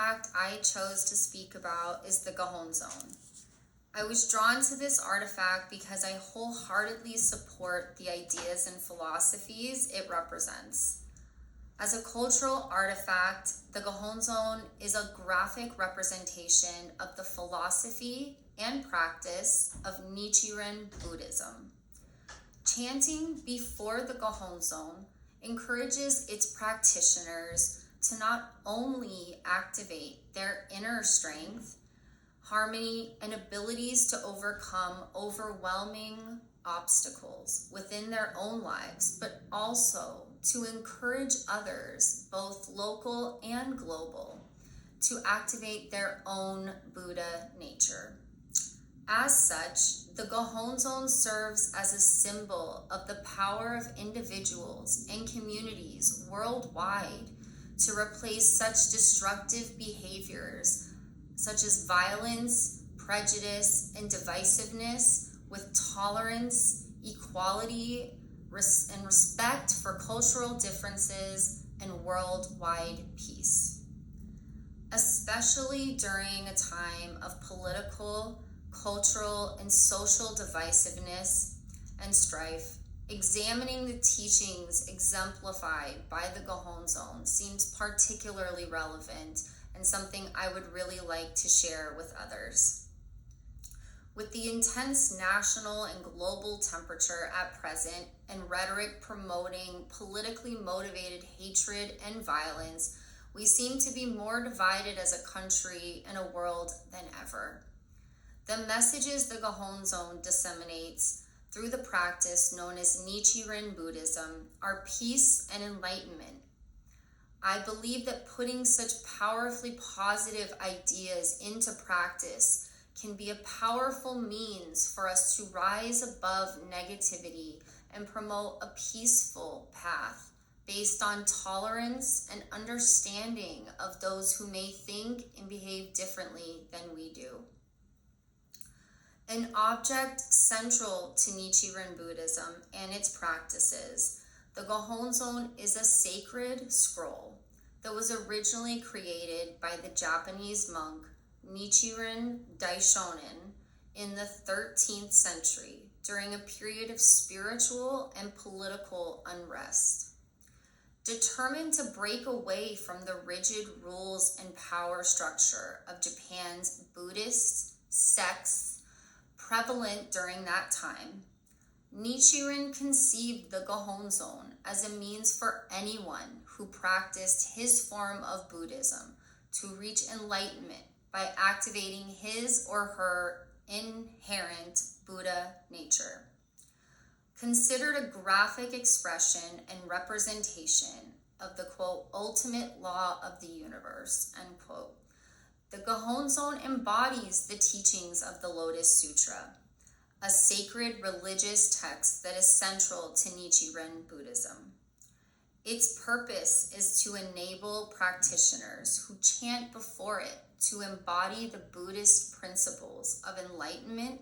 artifact I chose to speak about is the Gohonzon. I was drawn to this artifact because I wholeheartedly support the ideas and philosophies it represents. As a cultural artifact, the Gohonzon is a graphic representation of the philosophy and practice of Nichiren Buddhism. Chanting before the Gohonzon encourages its practitioners to not only activate their inner strength, harmony, and abilities to overcome overwhelming obstacles within their own lives, but also to encourage others, both local and global, to activate their own Buddha nature. As such, the Gohonzon serves as a symbol of the power of individuals and communities worldwide to replace such destructive behaviors such as violence, prejudice, and divisiveness with tolerance, equality, and respect for cultural differences and worldwide peace. Especially during a time of political, cultural, and social divisiveness and strife, examining the teachings exemplified by the Gohonzon seems particularly relevant and something I would really like to share with others. With the intense national and global temperature at present and rhetoric promoting politically motivated hatred and violence, we seem to be more divided as a country and a world than ever. The messages the Gohonzon disseminates through the practice known as Nichiren Buddhism are peace and enlightenment. I believe that putting such powerfully positive ideas into practice can be a powerful means for us to rise above negativity and promote a peaceful path based on tolerance and understanding of those who may think and behave differently than we do. An object central to Nichiren Buddhism and its practices, the Gohonzon is a sacred scroll that was originally created by the Japanese monk Nichiren Daishonin in the 13th century during a period of spiritual and political unrest. Determined to break away from the rigid rules and power structure of Japan's Buddhist sects prevalent during that time, Nichiren conceived the Gohonzon as a means for anyone who practiced his form of Buddhism to reach enlightenment by activating his or her inherent Buddha nature. Considered a graphic expression and representation of the, quote, ultimate law of the universe, end quote, the Gohonzon embodies the teachings of the Lotus Sutra, a sacred religious text that is central to Nichiren Buddhism. Its purpose is to enable practitioners who chant before it to embody the Buddhist principles of enlightenment,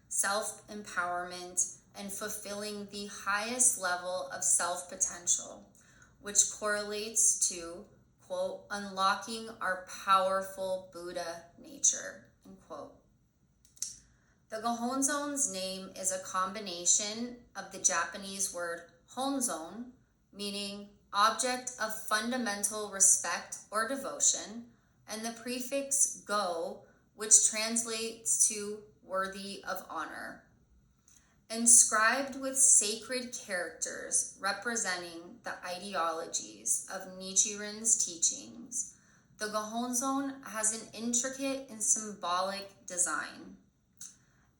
self-empowerment, and fulfilling the highest level of self-potential, which correlates to, quote, unlocking our powerful Buddha nature, end quote. The Gohonzon's name is a combination of the Japanese word honzon, meaning object of fundamental respect or devotion, and the prefix go, which translates to worthy of honor. Inscribed with sacred characters representing the ideologies of Nichiren's teachings, the Gohonzon has an intricate and symbolic design.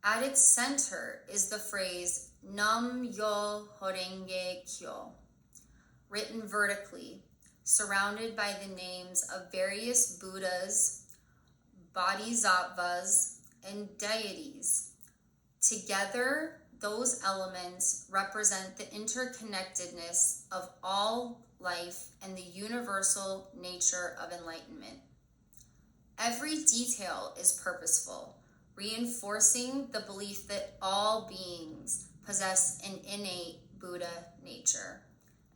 At its center is the phrase Nam Yo Horenge Kyo, written vertically, surrounded by the names of various Buddhas, Bodhisattvas, and deities. Together, those elements represent the interconnectedness of all life and the universal nature of enlightenment. Every detail is purposeful, reinforcing the belief that all beings possess an innate Buddha nature,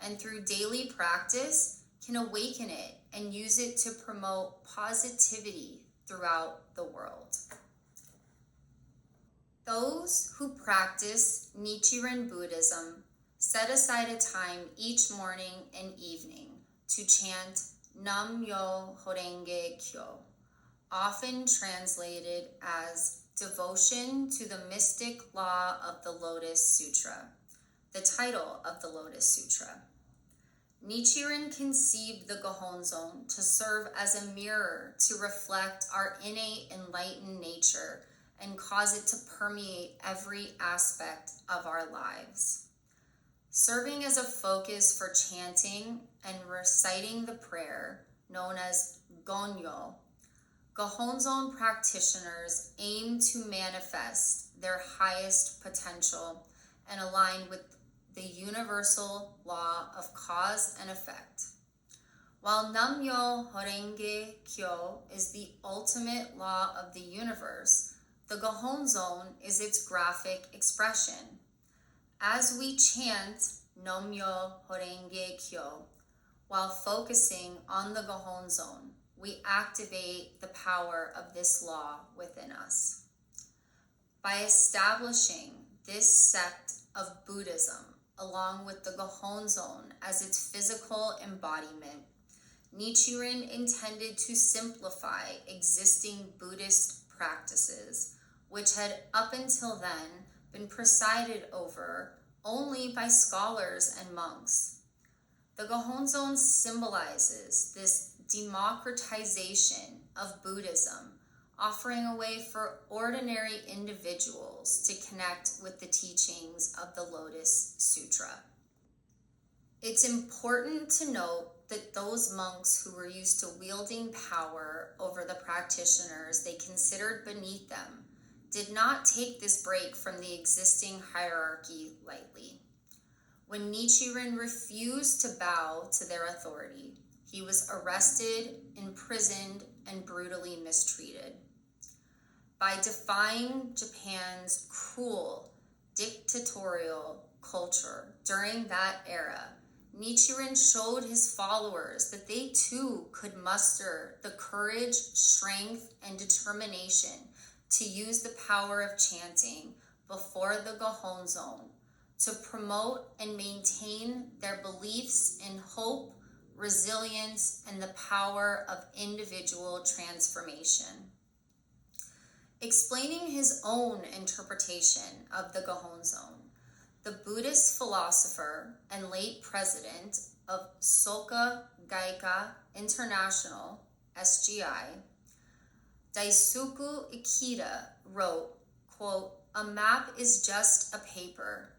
and through daily practice can awaken it and use it to promote positivity throughout the world. Those who practice Nichiren Buddhism set aside a time each morning and evening to chant Nam-myo Horenge Kyo, often translated as Devotion to the Mystic Law of the Lotus Sutra, the title of the Lotus Sutra. Nichiren conceived the Gohonzon to serve as a mirror to reflect our innate enlightened nature and cause it to permeate every aspect of our lives. Serving as a focus for chanting and reciting the prayer known as Gonyo, Gohonzon practitioners aim to manifest their highest potential and align with the universal law of cause and effect. While Nam-myo Horenge Kyo is the ultimate law of the universe, the Gohonzon is its graphic expression. As we chant Nam-myo Horenge Kyo while focusing on the Gohonzon, we activate the power of this law within us. By establishing this sect of Buddhism along with the Gohonzon as its physical embodiment, Nichiren intended to simplify existing Buddhist practices, which had up until then been presided over only by scholars and monks. The Gohonzon symbolizes this democratization of Buddhism, offering a way for ordinary individuals to connect with the teachings of the Lotus Sutra. It's important to note that those monks who were used to wielding power over the practitioners they considered beneath them did not take this break from the existing hierarchy lightly. When Nichiren refused to bow to their authority, he was arrested, imprisoned, and brutally mistreated. By defying Japan's cruel, dictatorial culture during that era, Nichiren showed his followers that they too could muster the courage, strength, and determination to use the power of chanting before the Gohonzon to promote and maintain their beliefs in hope, resilience, and the power of individual transformation. Explaining his own interpretation of the Gohonzon, the Buddhist philosopher and late president of Soka Gakkai International, SGI, Daisuke Ikeda wrote, quote, "A map is just a paper,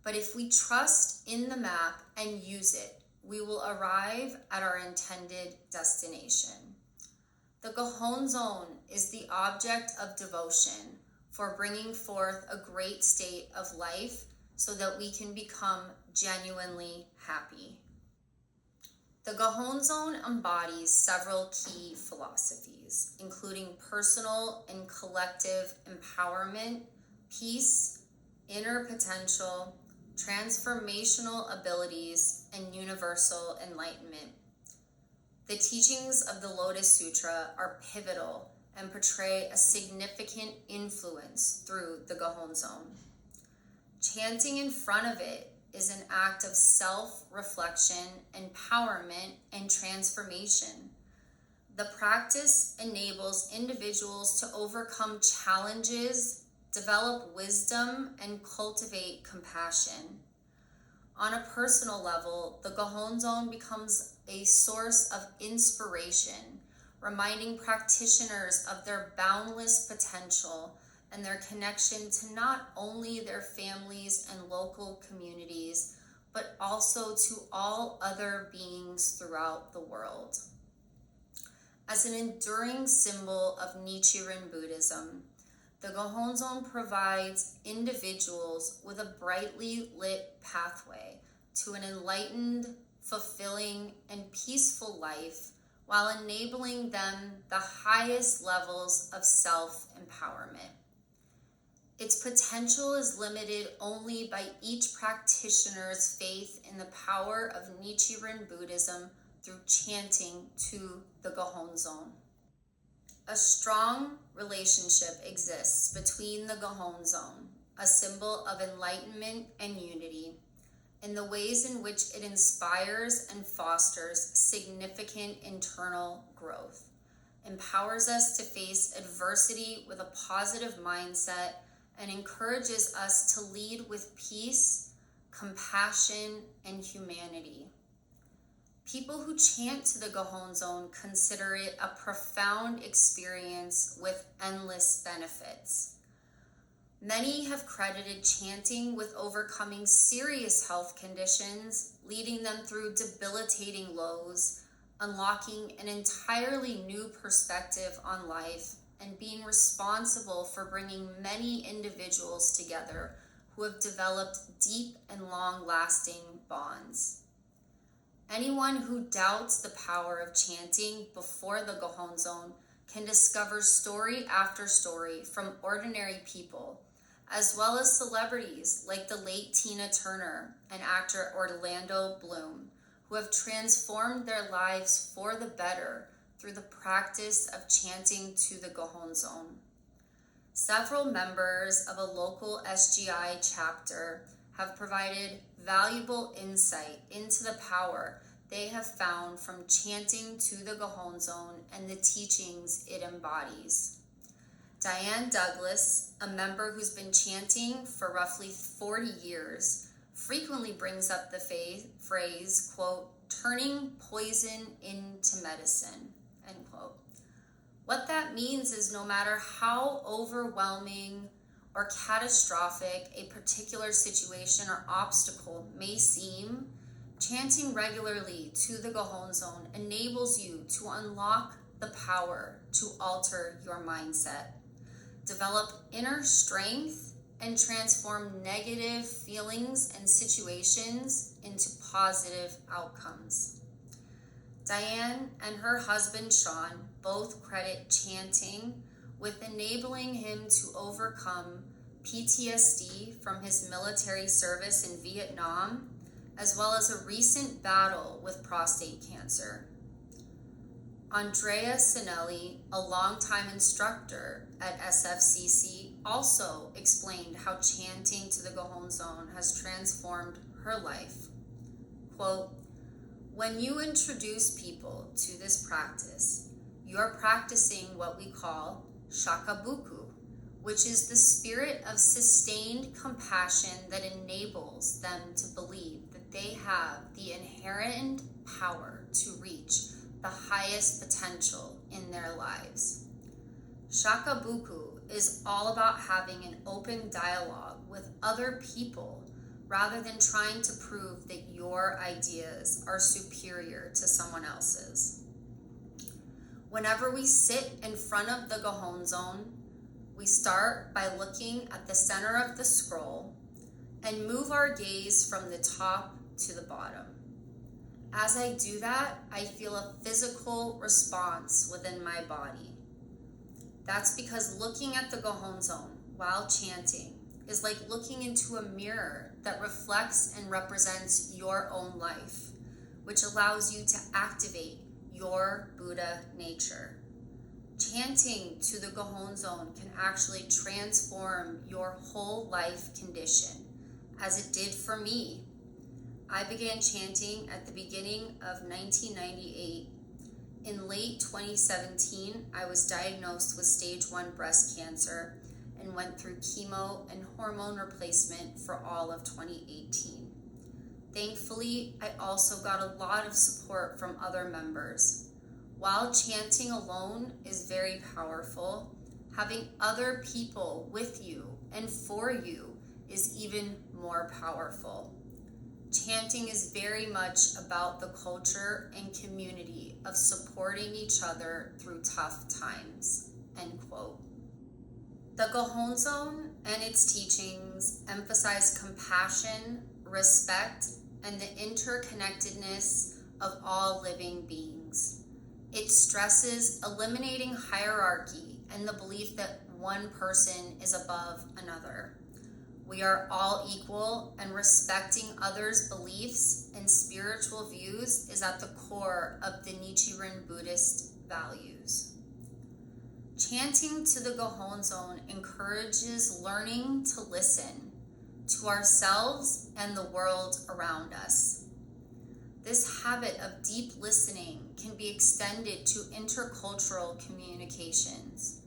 but if we trust in the map and use it, we will arrive at our intended destination." The Gohonzon is the object of devotion for bringing forth a great state of life so that we can become genuinely happy. The Gohonzon embodies several key philosophies, including personal and collective empowerment, peace, inner potential, transformational abilities, and universal enlightenment. The teachings of the Lotus Sutra are pivotal and portray a significant influence through the Gohonzon. Chanting in front of it is an act of self-reflection, empowerment, and transformation. The practice enables individuals to overcome challenges, develop wisdom, and cultivate compassion. On a personal level, the Gohonzon becomes a source of inspiration, reminding practitioners of their boundless potential and their connection to not only their families and local communities, but also to all other beings throughout the world. As an enduring symbol of Nichiren Buddhism, the Gohonzon provides individuals with a brightly lit pathway to an enlightened, fulfilling, and peaceful life while enabling them the highest levels of self-empowerment. Its potential is limited only by each practitioner's faith in the power of Nichiren Buddhism through chanting to the Gohonzon. A strong relationship exists between the Gohonzon, a symbol of enlightenment and unity, in the ways in which it inspires and fosters significant internal growth, empowers us to face adversity with a positive mindset, and encourages us to lead with peace, compassion, and humanity. People who chant to the Gohonzon consider it a profound experience with endless benefits. Many have credited chanting with overcoming serious health conditions, leading them through debilitating lows, unlocking an entirely new perspective on life, and being responsible for bringing many individuals together who have developed deep and long-lasting bonds. Anyone who doubts the power of chanting before the Gohonzon can discover story after story from ordinary people, as well as celebrities like the late Tina Turner and actor Orlando Bloom, who have transformed their lives for the better through the practice of chanting to the Gohonzon. Several members of a local SGI chapter have provided valuable insight into the power they have found from chanting to the Gohonzon and the teachings it embodies. Diane Douglas, a member who's been chanting for roughly 40 years, frequently brings up the phrase, quote, turning poison into medicine, end quote. What that means is no matter how overwhelming or catastrophic a particular situation or obstacle may seem, chanting regularly to the Gohonzon enables you to unlock the power to alter your mindset, develop inner strength, and transform negative feelings and situations into positive outcomes. Diane and her husband Sean both credit chanting with enabling him to overcome PTSD from his military service in Vietnam, as well as a recent battle with prostate cancer. Andrea Sinelli, a longtime instructor at SFCC, also explained how chanting to the Gohonzon has transformed her life. Quote, when you introduce people to this practice, you're practicing what we call shakabuku, which is the spirit of sustained compassion that enables them to believe that they have the inherent power to reach the highest potential in their lives. Shakabuku is all about having an open dialogue with other people rather than trying to prove that your ideas are superior to someone else's. Whenever we sit in front of the Gohonzon, we start by looking at the center of the scroll and move our gaze from the top to the bottom. As I do that, I feel a physical response within my body. That's because looking at the Gohonzon while chanting is like looking into a mirror that reflects and represents your own life, which allows you to activate your Buddha nature. Chanting to the Gohonzon can actually transform your whole life condition, as it did for me. I began chanting at the beginning of 1998. In late 2017, I was diagnosed with stage 1 breast cancer and went through chemo and hormone replacement for all of 2018. Thankfully, I also got a lot of support from other members. While chanting alone is very powerful, having other people with you and for you is even more powerful. Chanting is very much about the culture and community of supporting each other through tough times, end quote. The Gohonzon and its teachings emphasize compassion, respect, and the interconnectedness of all living beings. It stresses eliminating hierarchy and the belief that one person is above another. We are all equal, and respecting others' beliefs and spiritual views is at the core of the Nichiren Buddhist values. Chanting to the Gohonzon encourages learning to listen to ourselves and the world around us. This habit of deep listening can be extended to intercultural communications.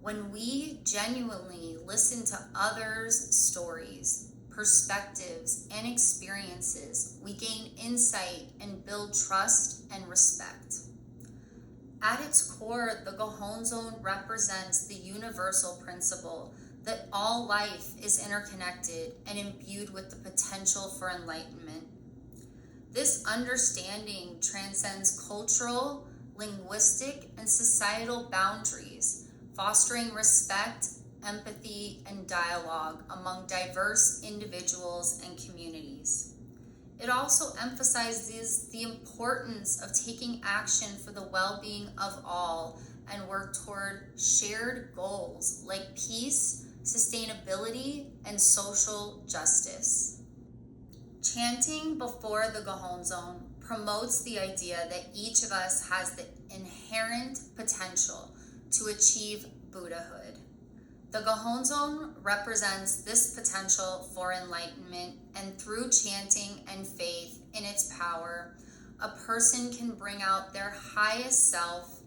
When we genuinely listen to others' stories, perspectives, and experiences, we gain insight and build trust and respect. At its core, the Gohonzon represents the universal principle that all life is interconnected and imbued with the potential for enlightenment. This understanding transcends cultural, linguistic, and societal boundaries, fostering respect, empathy, and dialogue among diverse individuals and communities. It also emphasizes the importance of taking action for the well-being of all and work toward shared goals like peace, sustainability, and social justice. Chanting before the Gohonzon promotes the idea that each of us has the inherent potential to achieve Buddhahood. The Gohonzon represents this potential for enlightenment, and through chanting and faith in its power, a person can bring out their highest self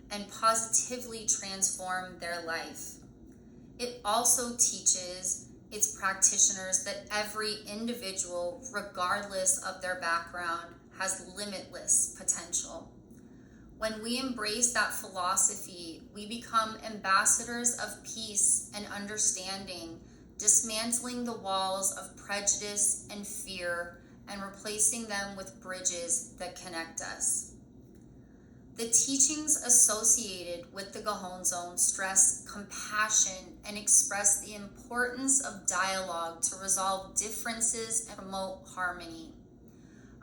and positively transform their life. It also teaches its practitioners that every individual, regardless of their background, has limitless potential. When we embrace that philosophy, we become ambassadors of peace and understanding, dismantling the walls of prejudice and fear and replacing them with bridges that connect us. The teachings associated with the Gohonzon stress compassion and express the importance of dialogue to resolve differences and promote harmony.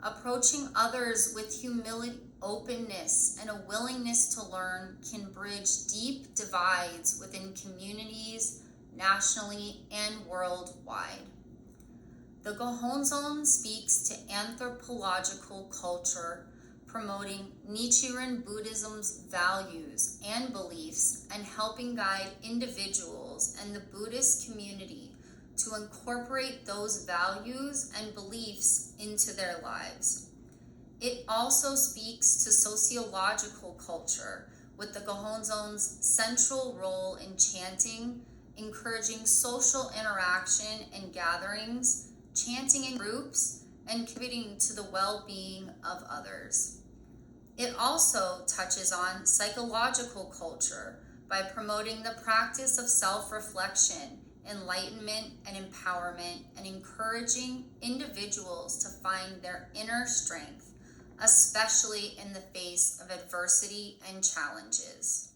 Approaching others with humility, openness, and a willingness to learn can bridge deep divides within communities, nationally and worldwide. The Gohonzon speaks to anthropological culture, promoting Nichiren Buddhism's values and beliefs and helping guide individuals and the Buddhist community to incorporate those values and beliefs into their lives. It also speaks to sociological culture, with the Gohonzon's central role in chanting, encouraging social interaction and gatherings, chanting in groups, and contributing to the well-being of others. It also touches on psychological culture by promoting the practice of self-reflection, enlightenment, and empowerment, and encouraging individuals to find their inner strength, especially in the face of adversity and challenges.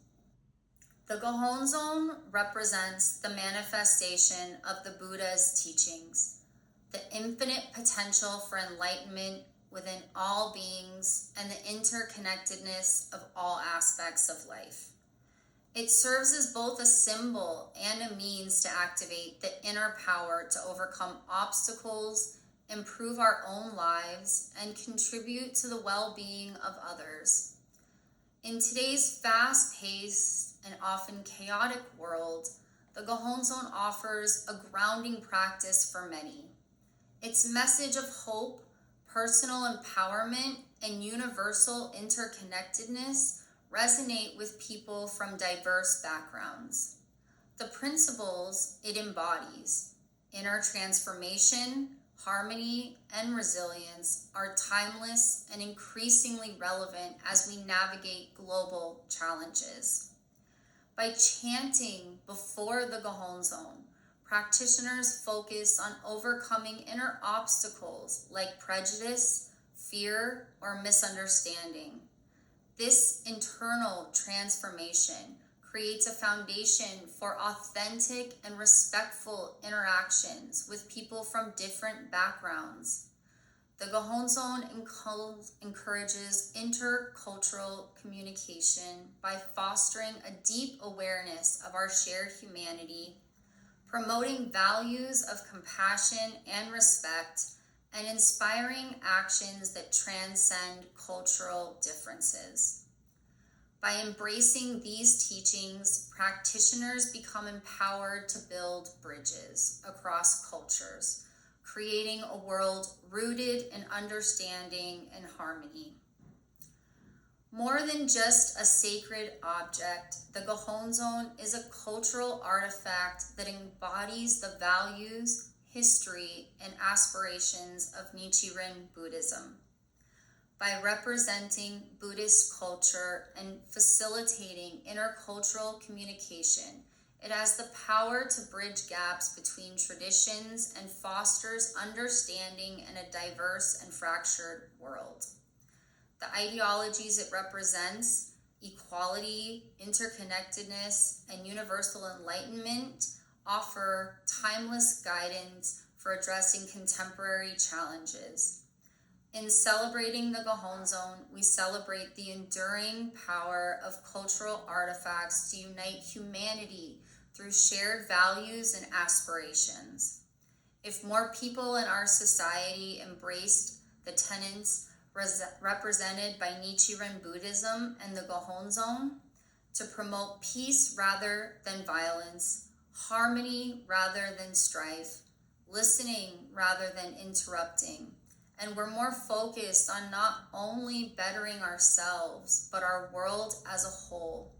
The Gohonzon represents the manifestation of the Buddha's teachings, the infinite potential for enlightenment within all beings, and the interconnectedness of all aspects of life. It serves as both a symbol and a means to activate the inner power to overcome obstacles, improve our own lives, and contribute to the well-being of others. In today's fast-paced and often chaotic world, the Gohonzon offers a grounding practice for many. Its message of hope, personal empowerment, and universal interconnectedness resonate with people from diverse backgrounds. The principles it embodies, inner transformation, harmony, and resilience, are timeless and increasingly relevant as we navigate global challenges. By chanting before the Gohonzon, practitioners focus on overcoming inner obstacles like prejudice, fear, or misunderstanding. This internal transformation creates a foundation for authentic and respectful interactions with people from different backgrounds. The Gohonzon encourages intercultural communication by fostering a deep awareness of our shared humanity, promoting values of compassion and respect, and inspiring actions that transcend cultural differences. By embracing these teachings, practitioners become empowered to build bridges across cultures, creating a world rooted in understanding and harmony. More than just a sacred object, the Gohonzon is a cultural artifact that embodies the values, history, and aspirations of Nichiren Buddhism. By representing Buddhist culture and facilitating intercultural communication, it has the power to bridge gaps between traditions and fosters understanding in a diverse and fractured world. The ideologies it represents, equality, interconnectedness, and universal enlightenment, offer timeless guidance for addressing contemporary challenges. In celebrating the Gohonzon, we celebrate the enduring power of cultural artifacts to unite humanity through shared values and aspirations. If more people in our society embraced the tenets represented by Nichiren Buddhism and the Gohonzon to promote peace rather than violence, harmony rather than strife, listening rather than interrupting, and we're more focused on not only bettering ourselves, but our world as a whole,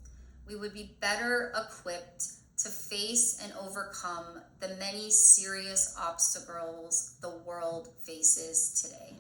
we would be better equipped to face and overcome the many serious obstacles the world faces today.